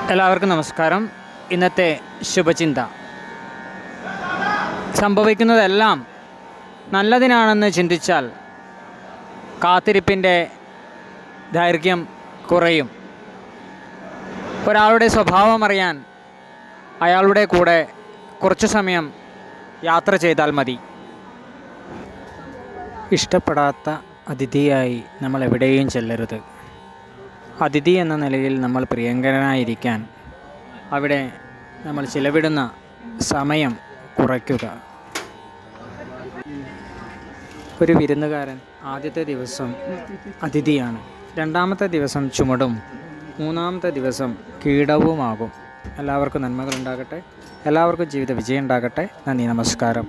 എല്ലാവർക്കും നമസ്കാരം. ഇന്നത്തെ ശുഭചിന്ത: സംഭവിക്കുന്നതെല്ലാം നല്ലതിനാണെന്ന് ചിന്തിച്ചാൽ കാത്തിരിപ്പിൻ്റെ ദൈർഘ്യം കുറയും. ഒരാളുടെ സ്വഭാവം അറിയാൻ അയാളുടെ കൂടെ കുറച്ചു സമയം യാത്ര ചെയ്താൽ മതി. ഇഷ്ടപ്പെടാത്ത അതിഥിയായി നമ്മൾ എവിടെയും ചെല്ലരുത്. അതിഥി എന്ന നിലയിൽ നമ്മൾ പ്രിയങ്കരനായിരിക്കാൻ അവിടെ നമ്മൾ ചിലവിടുന്ന സമയം കുറയ്ക്കുക. ഒരു വിരുന്നുകാരൻ ആദ്യത്തെ ദിവസം അതിഥിയാണ്, രണ്ടാമത്തെ ദിവസം ചുമടും, മൂന്നാമത്തെ ദിവസം കീടവുമാകും. എല്ലാവർക്കും നന്മകളുണ്ടാകട്ടെ. എല്ലാവർക്കും ജീവിത വിജയം ഉണ്ടാകട്ടെ. നന്ദി, നമസ്കാരം.